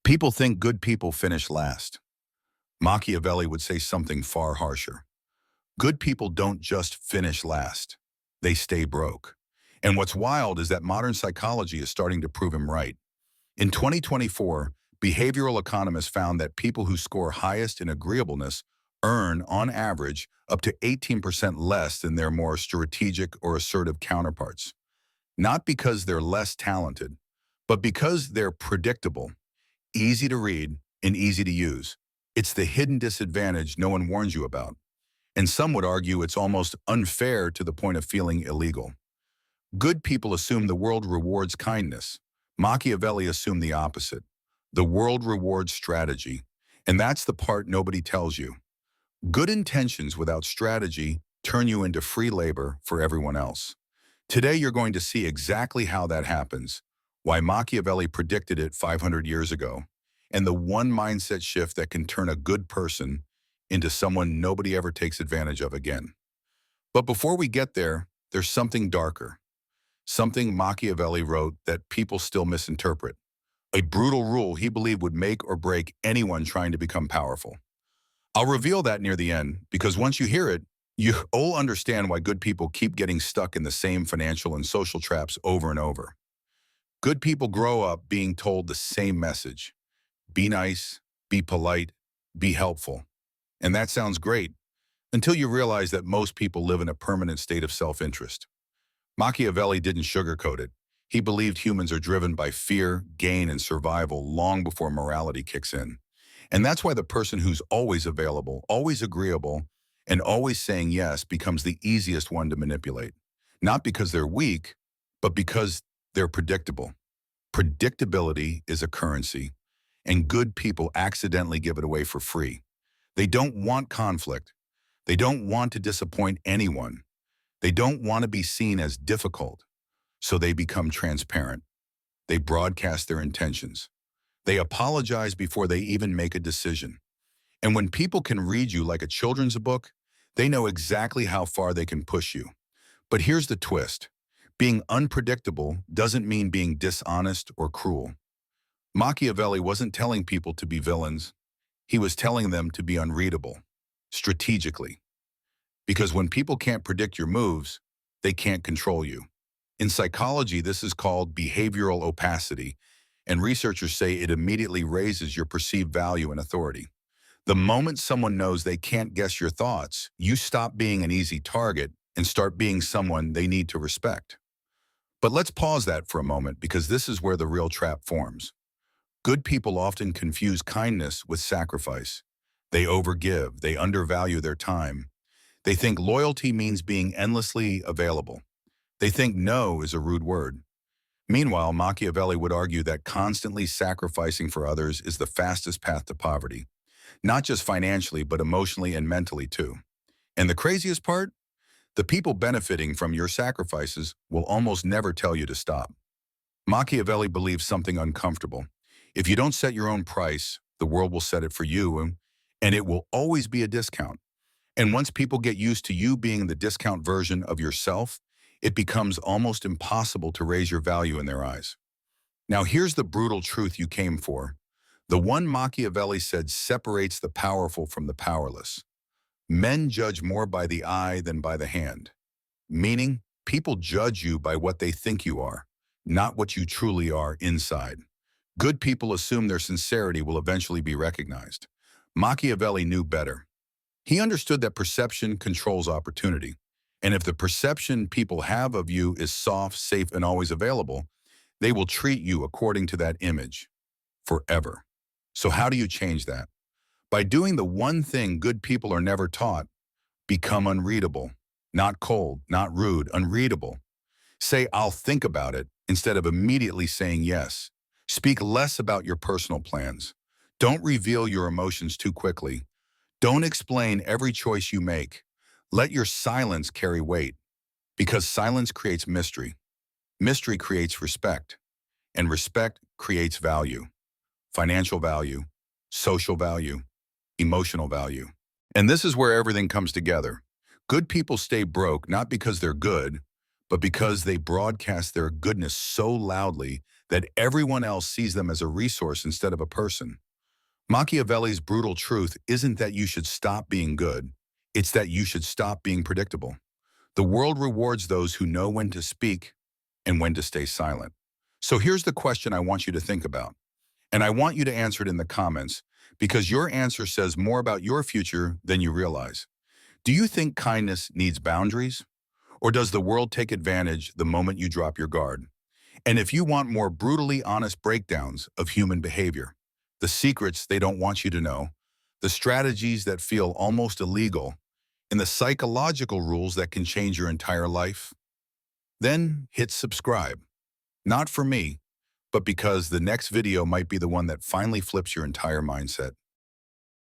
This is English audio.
People think good people finish last. Machiavelli would say something far harsher. Good people don't just finish last. They stay broke. And what's wild is that modern psychology is starting to prove him right. In 2024, behavioral economists found that people who score highest in agreeableness earn, on average, up to 18% less than their more strategic or assertive counterparts. Not because they're less talented, but because they're predictable, easy to read, and easy to use. It's the hidden disadvantage no one warns you about. And some would argue it's almost unfair to the point of feeling illegal. Good people assume the world rewards kindness. Machiavelli assumed the opposite. The world rewards strategy. And that's the part nobody tells you. Good intentions without strategy turn you into free labor for everyone else. Today you're going to see exactly how that happens, why Machiavelli predicted it 500 years ago, and the one mindset shift that can turn a good person into someone nobody ever takes advantage of again. But before we get there, there's something darker. Something Machiavelli wrote that people still misinterpret. A brutal rule he believed would make or break anyone trying to become powerful. I'll reveal that near the end, because once you hear it, you'll understand why good people keep getting stuck in the same financial and social traps over and over. Good people grow up being told the same message. Be nice, be polite, be helpful. And that sounds great, until you realize that most people live in a permanent state of self-interest. Machiavelli didn't sugarcoat it. He believed humans are driven by fear, gain, and survival long before morality kicks in. And that's why the person who's always available, always agreeable, and always saying yes becomes the easiest one to manipulate. Not because they're weak, but because they're predictable. Predictability is a currency, and good people accidentally give it away for free. They don't want conflict. They don't want to disappoint anyone. They don't want to be seen as difficult, so they become transparent. They broadcast their intentions. They apologize before they even make a decision. And when people can read you like a children's book, they know exactly how far they can push you. But here's the twist. Being unpredictable doesn't mean being dishonest or cruel. Machiavelli wasn't telling people to be villains. He was telling them to be unreadable, strategically. Because when people can't predict your moves, they can't control you. In psychology, this is called behavioral opacity, and researchers say it immediately raises your perceived value and authority. The moment someone knows they can't guess your thoughts, you stop being an easy target and start being someone they need to respect. But let's pause that for a moment, because this is where the real trap forms. Good people often confuse kindness with sacrifice. They overgive, they undervalue their time. They think loyalty means being endlessly available. They think no is a rude word. Meanwhile, Machiavelli would argue that constantly sacrificing for others is the fastest path to poverty. Not just financially, but emotionally and mentally too. And the craziest part? The people benefiting from your sacrifices will almost never tell you to stop. Machiavelli believes something uncomfortable. If you don't set your own price, the world will set it for you, and it will always be a discount. And once people get used to you being the discount version of yourself, it becomes almost impossible to raise your value in their eyes. Now here's the brutal truth you came for. The one Machiavelli said separates the powerful from the powerless. Men judge more by the eye than by the hand. Meaning, people judge you by what they think you are, not what you truly are inside. Good people assume their sincerity will eventually be recognized. Machiavelli knew better. He understood that perception controls opportunity. And if the perception people have of you is soft, safe, and always available, they will treat you according to that image forever. So how do you change that? By doing the one thing good people are never taught: become unreadable. Not cold, not rude, unreadable. Say, I'll think about it, instead of immediately saying yes. Speak less about your personal plans. Don't reveal your emotions too quickly. Don't explain every choice you make. Let your silence carry weight, because silence creates mystery. Mystery creates respect, and respect creates value. Financial value, social value, emotional value. And this is where everything comes together. Good people stay broke not because they're good, but because they broadcast their goodness so loudly that everyone else sees them as a resource instead of a person. Machiavelli's brutal truth isn't that you should stop being good, it's that you should stop being predictable. The world rewards those who know when to speak and when to stay silent. So here's the question I want you to think about, and I want you to answer it in the comments because your answer says more about your future than you realize. Do you think kindness needs boundaries? Or does the world take advantage the moment you drop your guard? And if you want more brutally honest breakdowns of human behavior, the secrets they don't want you to know, the strategies that feel almost illegal, and the psychological rules that can change your entire life, then hit subscribe. Not for me, but because the next video might be the one that finally flips your entire mindset.